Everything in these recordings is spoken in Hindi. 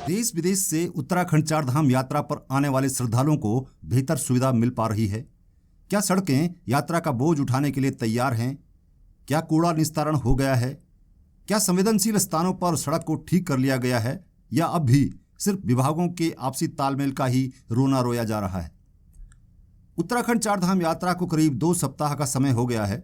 देश विदेश से उत्तराखंड चारधाम यात्रा पर आने वाले श्रद्धालुओं को बेहतर सुविधा मिल पा रही है। क्या सड़कें यात्रा का बोझ उठाने के लिए तैयार हैं? क्या कूड़ा निस्तारण हो गया है? क्या संवेदनशील स्थानों पर सड़क को ठीक कर लिया गया है, या अब भी सिर्फ विभागों के आपसी तालमेल का ही रोना रोया जा रहा है? उत्तराखंड चारधाम यात्रा को करीब 2 सप्ताह का समय हो गया है।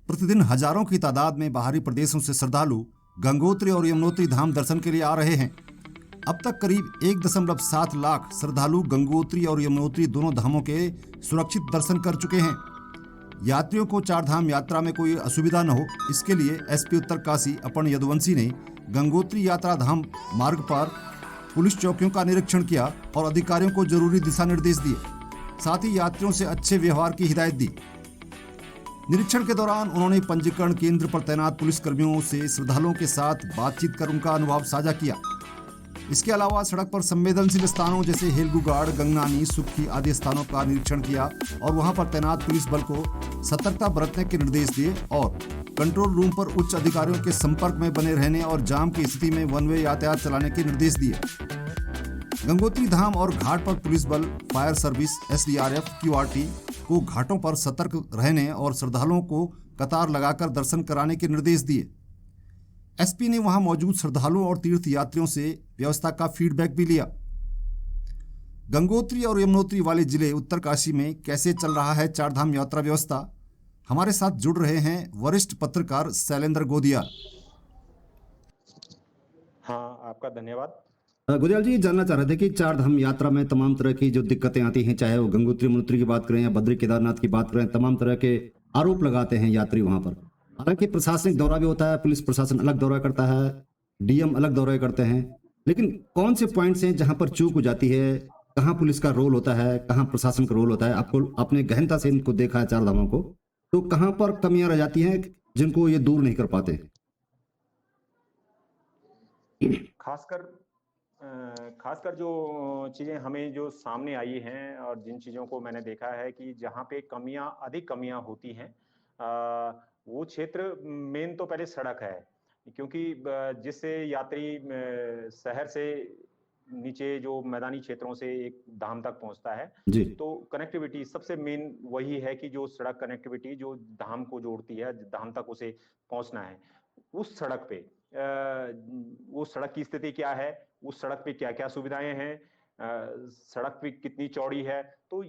प्रतिदिन हजारों की तादाद में बाहरी प्रदेशों से श्रद्धालु गंगोत्री और यमुनोत्री धाम दर्शन के लिए आ रहे हैं। अब तक करीब 1.7 लाख श्रद्धालु गंगोत्री और यमुनोत्री दोनों धामों के सुरक्षित दर्शन कर चुके हैं। यात्रियों को चारधाम यात्रा में कोई असुविधा न हो, इसके लिए एसपी उत्तरकाशी अपर्ण यदुवंशी ने गंगोत्री यात्रा धाम मार्ग पर पुलिस चौकियों का निरीक्षण किया और अधिकारियों को जरूरी दिशा निर्देश दिए। साथ ही यात्रियों से अच्छे व्यवहार की हिदायत दी। निरीक्षण के दौरान उन्होंने पंजीकरण केंद्र पर तैनात पुलिसकर्मियों से श्रद्धालुओं के साथ बातचीत कर उनका अनुभव साझा किया। इसके अलावा सड़क पर संवेदनशील स्थानों जैसे हेलगुगाड़, गंगनानी, सुक्खी आदि स्थानों का निरीक्षण किया और वहां पर तैनात पुलिस बल को सतर्कता बरतने के निर्देश दिए और कंट्रोल रूम पर उच्च अधिकारियों के संपर्क में बने रहने और जाम की स्थिति में वन वे यातायात चलाने के निर्देश दिए। गंगोत्री धाम और घाट पर पुलिस बल, फायर सर्विस, एसडीआरएफ, क्यूआरटी को घाटों पर सतर्क रहने और श्रद्धालुओं को कतार लगाकर दर्शन कराने के निर्देश दिए। एसपी ने वहां मौजूद श्रद्धालुओं और तीर्थ यात्रियों से व्यवस्था का फीडबैक भी लिया। गंगोत्री और यमुनोत्री वाले जिले उत्तरकाशी में कैसे चल रहा है चारधाम यात्रा व्यवस्था, हमारे साथ जुड़ रहे हैं वरिष्ठ पत्रकार शैलेंद्र गोदियाल। हाँ, आपका धन्यवाद। गोदियाल जी, जानना चाह रहे थे कि चारधाम यात्रा में तमाम तरह की जो दिक्कतें आती हैं, चाहे वो गंगोत्री यमुनोत्री की बात करें या बद्री केदारनाथ की बात करें, तमाम तरह के आरोप लगाते हैं यात्री वहां पर। हालांकि प्रशासनिक दौरा भी होता है, पुलिस प्रशासन अलग दौरा करता है, डीएम अलग दौरे करते हैं, लेकिन कौन से पॉइंट्स हैं जहां पर चूक हो जाती है? कहां पुलिस का रोल होता है, कहां प्रशासन का रोल होता है? आपने गहनता से इनको देखा है चार धामों को, तो कहां पर कमियां रह जाती हैं जिनको ये दूर नहीं कर पाते? खासकर जो चीजें हमें जो सामने आई हैं और जिन चीजों को मैंने देखा है कि जहाँ पे अधिक कमियां होती हैं, वो क्षेत्र मेन तो पहले सड़क है, क्योंकि जिससे यात्री शहर से नीचे जो मैदानी क्षेत्रों से एक धाम तक पहुंचता है, जी। तो कनेक्टिविटी सबसे मेन वही है कि जो सड़क कनेक्टिविटी जो धाम को जोड़ती है, धाम तक उसे पहुंचना है। उस सड़क पे वो सड़क की स्थिति क्या है, उस सड़क पे क्या क्या सुविधाएं हैं, सड़क पे कितनी चौड़ी है। तो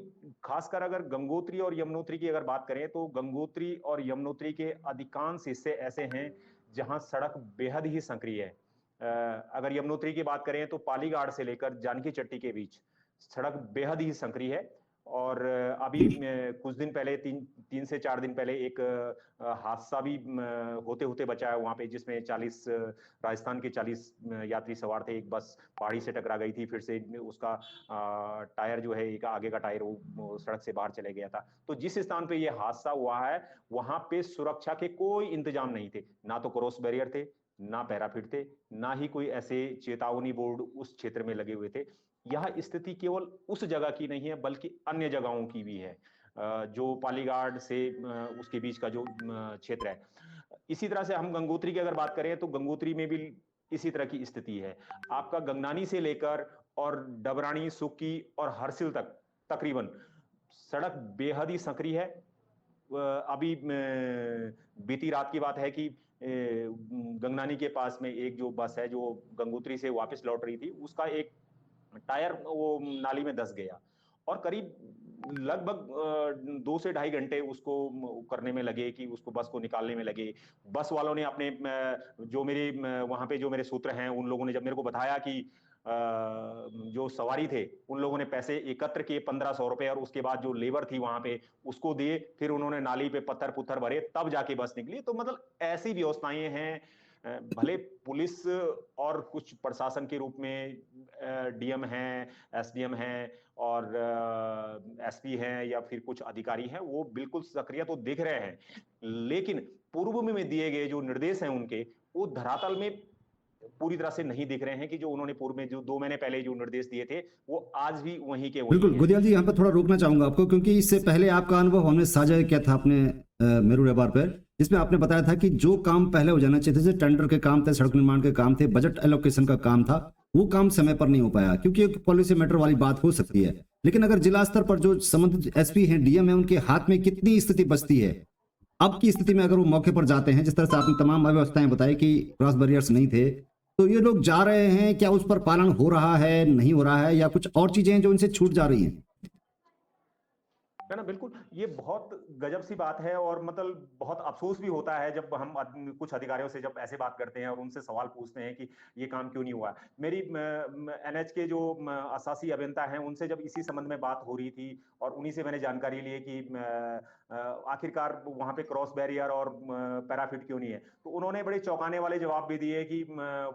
खासकर अगर गंगोत्री और यमुनोत्री की अगर बात करें, तो गंगोत्री और यमुनोत्री के अधिकांश हिस्से ऐसे हैं जहां सड़क बेहद ही संकरी है। अगर यमुनोत्री की बात करें तो पालीघाट से लेकर जानकी चट्टी के बीच सड़क बेहद ही संकरी है। और अभी कुछ दिन पहले, 3 से 4 दिन पहले एक हादसा भी होते होते बचा है वहां पे, जिसमें 40 राजस्थान के 40 यात्री सवार थे। एक बस पहाड़ी से टकरा गई थी, फिर से उसका टायर जो है, एक आगे का टायर वो सड़क से बाहर चले गया था। तो जिस स्थान पे ये हादसा हुआ है, वहां पे सुरक्षा के कोई इंतजाम नहीं थे, ना तो क्रॉस बैरियर थे, ना पैराफिट थे, ना ही कोई ऐसे चेतावनी बोर्ड उस क्षेत्र में लगे हुए थे। यह स्थिति केवल उस जगह की नहीं है, बल्कि अन्य जगहों की भी है, जो पालीघाट से उसके बीच का जो क्षेत्र है। इसी तरह से हम गंगोत्री की अगर बात करें, तो गंगोत्री में भी इसी तरह की स्थिति है। आपका गंगनानी से लेकर और डबरानी, सुक्की और हरसिल तक तकरीबन सड़क बेहद ही संकरी है। अभी बीती रात की बात है कि गंगनानी के पास में एक जो बस है जो गंगोत्री से वापस लौट रही थी, उसका एक टायर वो नाली में धंस गया और करीब लगभग 2 से ढाई घंटे उसको करने में लगे, कि उसको बस को निकालने में लगे। बस वालों ने अपने जो मेरे वहां पे जो मेरे सूत्र हैं, उन लोगों ने जब मेरे को बताया कि जो सवारी थे उन लोगों ने पैसे एकत्र किए 1500 रुपए, और उसके बाद जो लेबर थी वहां पे उसको दिए, फिर उन्होंने नाली पे पत्थर पुत्थर भरे, तब जाके बस निकली। तो मतलब ऐसी व्यवस्थाएं हैं। भले पुलिस और कुछ प्रशासन के रूप में डीएम हैं, एसडीएम हैं और एसपी हैं या फिर कुछ अधिकारी हैं, वो बिल्कुल सक्रिय तो दिख रहे हैं, लेकिन पूर्व में दिए गए जो निर्देश हैं उनके, वो धरातल में पूरी तरह से नहीं दिख रहे हैं कि जो उन्होंने पूर्व में जो 2 महीने पहले जो निर्देश दिए थे, वो आज भी वहीं के वहीं बिल्कुल हैं। गुदियाल जी, यहाँ पर थोड़ा रोकना चाहूंगा आपको, क्योंकि इससे पहले आपका अनुभव हमने साझा किया था अपने मेरू व्यापार पर, जिसमें आपने बताया था कि जो काम पहले हो जाना चाहिए, जैसे टेंडर के काम थे, सड़क निर्माण के काम थे, बजट एलोकेशन का काम था, वो काम समय पर नहीं हो पाया, क्योंकि एक पॉलिसी मैटर वाली बात हो सकती है। लेकिन अगर जिला स्तर पर जो संबंधित एसपी हैं, डीएम है, उनके हाथ में कितनी स्थिति बचती है अब की स्थिति में, अगर वो मौके पर जाते हैं, जिस तरह से आपने तमाम व्यवस्थाएं बताई कि क्रॉस बैरियर्स नहीं थे, तो ये लोग जा रहे हैं, क्या उस पर पालन हो रहा है, नहीं हो रहा है, या कुछ और चीजें हैं जो इनसे छूट जा रही हैं? है ना, बिल्कुल ये बहुत गजब सी बात है और मतलब बहुत अफसोस भी होता है जब हम कुछ अधिकारियों से जब ऐसे बात करते हैं और उनसे सवाल पूछते हैं कि ये काम क्यों नहीं हुआ। मेरी एनएच के जो असासी अभियंता हैं उनसे जब इसी संबंध में बात हो रही थी और उन्हीं से मैंने जानकारी ली कि आखिरकार वहां पे क्रॉस बैरियर और पैराफिट क्यों नहीं है, तो उन्होंने बड़े चौंकाने वाले जवाब भी दिए कि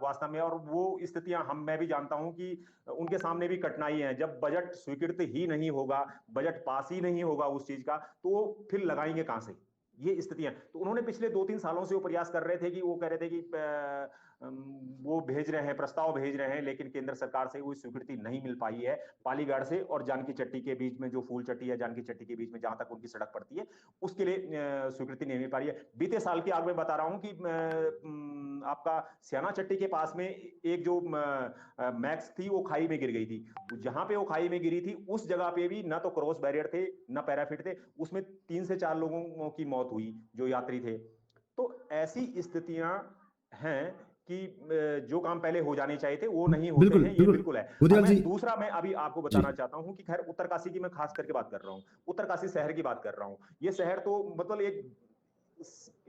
वास्तव में, और वो स्थितियां मैं भी जानता हूं कि उनके सामने भी कठिनाई है। जब बजट स्वीकृत ही नहीं होगा, बजट पास ही नहीं होगा उस चीज का, तो फिर लगाएंगे कहां से, ये स्थितियां। तो उन्होंने पिछले 2-3 सालों से वो प्रयास कर रहे थे कि वो कह रहे थे कि वो भेज रहे हैं, प्रस्ताव भेज रहे हैं, लेकिन केंद्र सरकार से कोई स्वीकृति नहीं मिल पाई है। पालीगढ़ से और जानकी चट्टी के बीच में, जो फूल चट्टी या जानकी चट्टी के बीच में जहां तक उनकी सड़क पड़ती है, उसके लिए स्वीकृति नहीं मिल पा रही है। बीते साल की आग में बता रहा हूं कि आपका सियाना चट्टी के पास में एक जो मैक्स थी वो खाई में गिर गई थी। जहां पे वो खाई में गिरी थी उस जगह पे भी ना तो क्रॉस बैरियर थे ना पैराफिट थे, उसमें 3 से 4 लोगों की मौत हुई जो यात्री थे। तो ऐसी स्थितियां हैं कि जो काम पहले हो जाने चाहिए थे वो नहीं होते बिल्कुल हैं, ये बिल्कुल बिल्कुल है। और गुदियाल जी। मैं अभी आपको जी। बताना चाहता हूं कि खैर उत्तरकाशी की मैं खास करके बात कर रहा हूं, उत्तरकाशी शहर की बात कर रहा हूं। ये शहर तो मतलब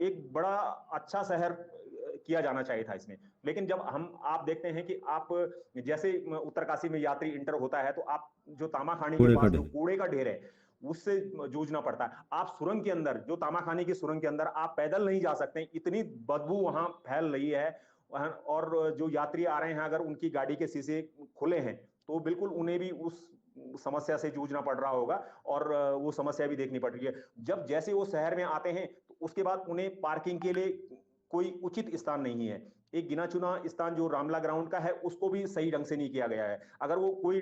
एक बड़ा अच्छा शहर किया जाना चाहिए था इसमें। लेकिन जब आप देखते हैं कि आप जैसे उत्तरकाशी में यात्री इंटर होता है तो आप जो तामाखानी के कूड़े पास जो खड्डे। कूड़े का ढेर है उससे जूझना पड़ता है। आप सुरंग के अंदर, जो तामाखानी की सुरंग के अंदर आप पैदल नहीं जा सकते, इतनी बदबू वहां फैल रही है। और जो यात्री आ रहे हैं अगर उनकी गाड़ी के शीशे खुले हैं तो बिल्कुल उन्हें भी उस समस्या से जूझना पड़ रहा होगा और वो समस्या भी देखनी पड़ रही है। जब जैसे वो शहर में आते हैं तो उसके बाद उन्हें पार्किंग के लिए कोई उचित स्थान नहीं है। एक गिना चुना स्थान जो रामला ग्राउंड का है उसको भी सही ढंग से नहीं किया गया है। अगर वो कोई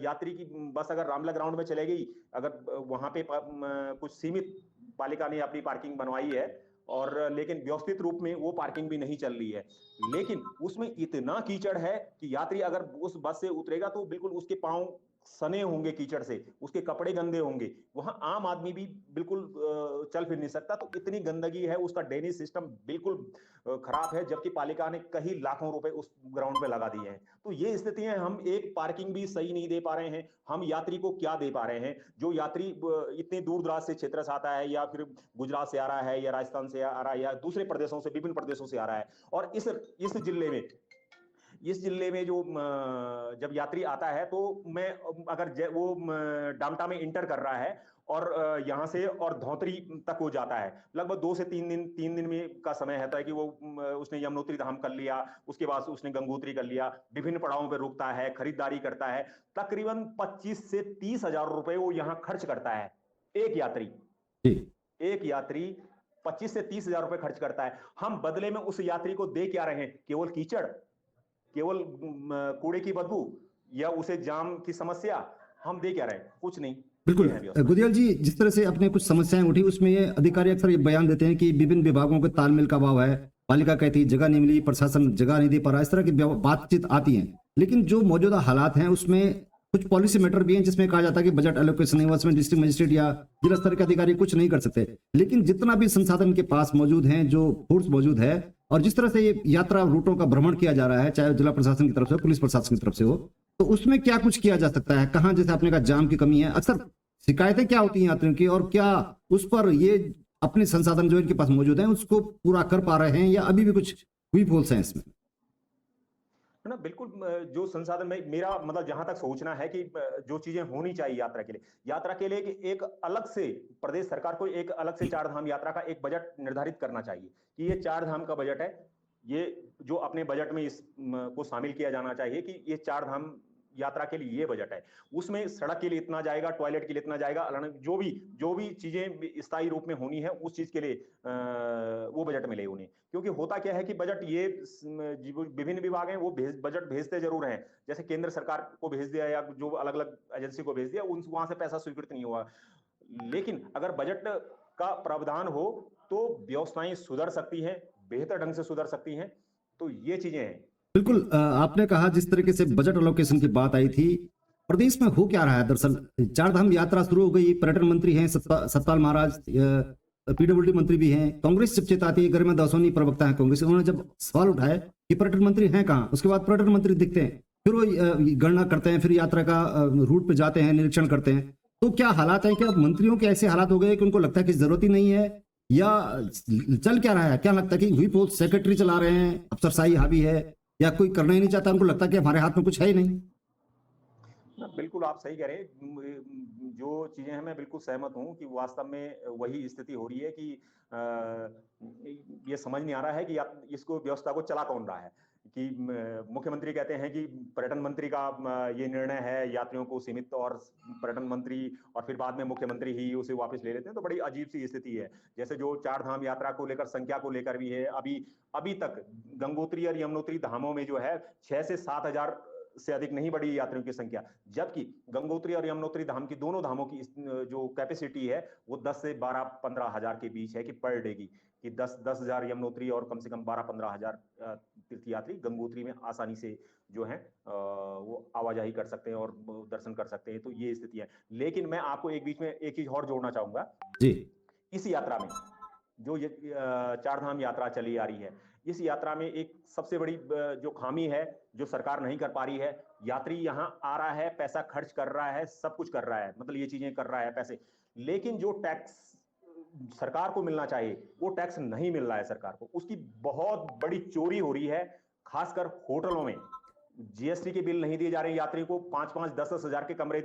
यात्री की बस अगर रामला ग्राउंड में चले गई, अगर वहां पे कुछ सीमित पालिका ने अपनी पार्किंग बनवाई है और लेकिन व्यवस्थित रूप में वो पार्किंग भी नहीं चल रही है, लेकिन उसमें इतना कीचड़ है कि यात्री अगर उस बस से उतरेगा तो बिल्कुल उसके पांव सने होंगे कीचड़ से, उसके कपड़े गंदे होंगे, वहां आम आदमी भी बिल्कुल चल फिर नहीं सकता। तो इतनी गंदगी है, उसका ड्रेनेज सिस्टम बिल्कुल खराब है, जबकि पालिका ने कई लाखों रुपए उस ग्राउंड पे लगा दिए हैं। तो ये स्थितियां, हम एक पार्किंग भी सही नहीं दे पा रहे हैं, हम यात्री को क्या दे पा रहे हैं? जो यात्री इतने दूर दराज से क्षेत्र से आता है या फिर गुजरात से आ रहा है या राजस्थान से आ रहा है या दूसरे प्रदेशों से, विभिन्न प्रदेशों से आ रहा है, और इस जिले में जो जब यात्री आता है तो मैं अगर वो डामटा में इंटर कर रहा है और यहाँ से और धौतरी तक हो जाता है, लगभग 2 से 3 दिन में का समय रहता है कि वो उसने यमुनोत्री धाम कर लिया, उसके बाद उसने गंगोत्री कर लिया, विभिन्न पड़ावों पर रुकता है, खरीदारी करता है, तकरीबन 25 से 30 हजार रुपए वो यहाँ खर्च करता है। एक यात्री जी। एक यात्री 25 से 30 हजार रुपए खर्च करता है। हम बदले में उस यात्री को दे क्या रहे हैं? केवल कीचड़, केवल कूड़े की बदबू, या उसे जाम की समस्या? हम दे क्या रहे हैं? कुछ नहीं। ये बिल्कुल है व्यवस्था। गुदियाल जी, जिस तरह से अपने कुछ समस्याएं उठी, उसमें ये अधिकारी अक्सर ये बयान देते हैं कि विभिन्न विभागों के तालमेल का अभाव है, पालिका कहती है जगह नहीं मिली, प्रशासन जगह नहीं दे पा रहा, इस तरह की बातचीत आती है। लेकिन जो मौजूदा हालात हैं उसमें कुछ पॉलिसी मैटर भी हैं जिसमें कहा जाता है कि बजट एलोकेशन नहीं हुआ, उसमें डिस्ट्रिक्ट मजिस्ट्रेट या जिला स्तर के अधिकारी कुछ नहीं कर सकते। लेकिन जितना भी संसाधन के पास मौजूद हैं, जो फोर्स मौजूद है, और जिस तरह से ये यात्रा रूटों का भ्रमण किया जा रहा है, चाहे जिला प्रशासन की तरफ से, पुलिस प्रशासन की तरफ से हो, तो उसमें क्या कुछ किया जा सकता है? कहाँ, जैसे आपने कहा, जाम की कमी है, अक्सर शिकायतें क्या होती हैं यात्रियों की, और क्या उस पर ये अपने संसाधन जो इनके पास मौजूद हैं उसको पूरा कर पा रहे हैं, या अभी भी कुछ वीक होल्स हैं इसमें? है ना, बिल्कुल। जो संसाधन में मेरा मतलब जहां तक सोचना है कि जो चीजें होनी चाहिए यात्रा के लिए एक अलग से प्रदेश सरकार को एक अलग से चार धाम यात्रा का एक बजट निर्धारित करना चाहिए कि ये चार धाम का बजट है, ये जो अपने बजट में इस को शामिल किया जाना चाहिए कि ये चार धाम यात्रा के लिए ये बजट है, उसमें सड़क के लिए इतना जाएगा, टॉयलेट के लिए इतना जाएगा, जो भी चीजें स्थायी रूप में होनी है उस चीज के लिए वो बजट मिले उन्हें। क्योंकि होता क्या है कि बजट ये विभिन्न विभाग हैं वो बजट भेजते जरूर हैं, जैसे केंद्र सरकार को भेज दिया या जो अलग अलग एजेंसी को भेज दिया, वहां से पैसा स्वीकृत नहीं हुआ। लेकिन अगर बजट का प्रावधान हो तो व्यवस्थाएं सुधर सकती हैं, बेहतर ढंग से सुधर सकती हैं। तो ये चीजें हैं। बिल्कुल, आपने कहा जिस तरीके से बजट एलोकेशन की बात आई थी, प्रदेश में हो क्या रहा है दरअसल? चारधाम यात्रा शुरू हो गई, पर्यटन मंत्री हैं सतपाल महाराज, पीडब्ल्यूडी मंत्री भी हैं, कांग्रेस जब चेताती है, गरिमा दासोनी प्रवक्ता है कांग्रेस, उन्होंने जब सवाल उठाया कि पर्यटन मंत्री हैं कहाँ, उसके बाद पर्यटन मंत्री दिखते हैं, फिर वो गणना करते हैं, फिर यात्रा का रूट पे जाते हैं, निरीक्षण करते हैं। तो क्या हालात है, क्या मंत्रियों के ऐसे हालात हो गए कि उनको लगता है कि जरूरत ही नहीं है, या चल क्या रहा है? क्या लगता है कि हुई पोस्ट सेक्रेटरी चला रहे हैं, अफसरशाही हावी है, या कोई करना ही नहीं चाहता, उनको लगता है कि हमारे हाथ में कुछ है ही नहीं? बिल्कुल आप सही कह रहे हैं। जो चीजें हैं मैं बिल्कुल सहमत हूं कि वास्तव में वही स्थिति हो रही है कि ये समझ नहीं आ रहा है कि इसको व्यवस्था को चला कौन रहा है। कि मुख्यमंत्री कहते हैं कि पर्यटन मंत्री का ये निर्णय है यात्रियों को सीमित, और पर्यटन मंत्री और फिर बाद में मुख्यमंत्री ही उसे वापस ले लेते हैं। तो बड़ी अजीब सी स्थिति है। जैसे जो चार धाम यात्रा को लेकर, संख्या को लेकर भी है, अभी तक गंगोत्री और यमुनोत्री धामों में जो है 6 से 7 हजार से अधिक नहीं बढ़ी यात्रियों की संख्या, जबकि गंगोत्री और यमुनोत्री धाम की, दोनों धामों की जो कैपेसिटी है वो 10 से 12-15 हजार के बीच है कि पर डे की, कि 10 हजार यमुनोत्री और कम से कम 12-15 हजार तीर्थयात्री गंगोत्री में आसानी से जो है वो आवाजाही कर सकते हैं और दर्शन कर सकते हैं। तो ये स्थिति है। लेकिन मैं आपको एक बीच में एक चीज और जोड़ना चाहूंगा जी। इस यात्रा में जो ये चार धाम यात्रा चली आ रही है, इस यात्रा में एक सबसे बड़ी जो खामी है जो सरकार नहीं कर पा रही है, यात्री यहाँ आ रहा है, पैसा खर्च कर रहा है, सब कुछ कर रहा है, मतलब ये चीजें कर रहा है पैसे, लेकिन जो टैक्स सरकार को मिलना चाहिए वो टैक्स नहीं मिल रहा है सरकार को। उसकी बहुत बड़ी चोरी हो रही है। खासकर होटलों में जीएसटी के बिल नहीं दिए जा रहे हैं यात्री को, 5-5, 10-10 हजार के कमरे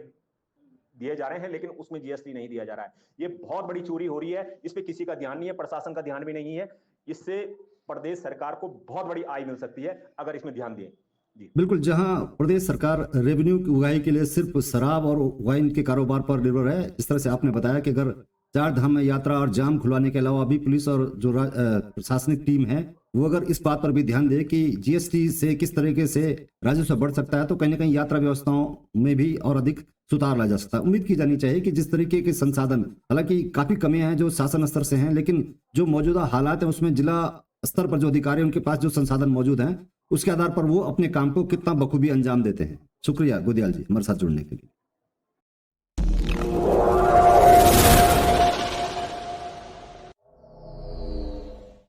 दिए जा रहे हैं लेकिन उसमें जीएसटी नहीं दिया जा रहा है। ये बहुत बड़ी चोरी हो रही है। इस पे किसी का ध्यान नहीं है, प्रशासन का ध्यान भी नहीं है। इससे प्रदेश सरकार को बहुत बड़ी आय मिल सकती है अगर इसमें ध्यान दें। जी बिल्कुल, जहां प्रदेश सरकार रेवेन्यू की उगाही के लिए सिर्फ शराब और वाइन के कारोबार पर निर्भर है, इस तरह से आपने बताया कि अगर चार धाम में यात्रा और जाम खुलवाने के अलावा भी पुलिस और जो प्रशासनिक टीम है वो अगर इस बात पर भी ध्यान दे कि जीएसटी से किस तरीके से राजस्व बढ़ सकता है, तो कहीं ना कहीं यात्रा व्यवस्थाओं में भी और अधिक सुधार ला जा सकता है। उम्मीद की जानी चाहिए कि जिस तरीके के संसाधन, हालांकि काफी कमियां हैं जो शासन स्तर से हैं, लेकिन जो मौजूदा हालात है उसमें जिला स्तर पर जो अधिकारी उनके पास जो संसाधन मौजूद हैं उसके आधार पर वो अपने काम को कितना बखूबी अंजाम देते हैं। शुक्रिया गुदियाल जी हमारे साथ जुड़ने के लिए।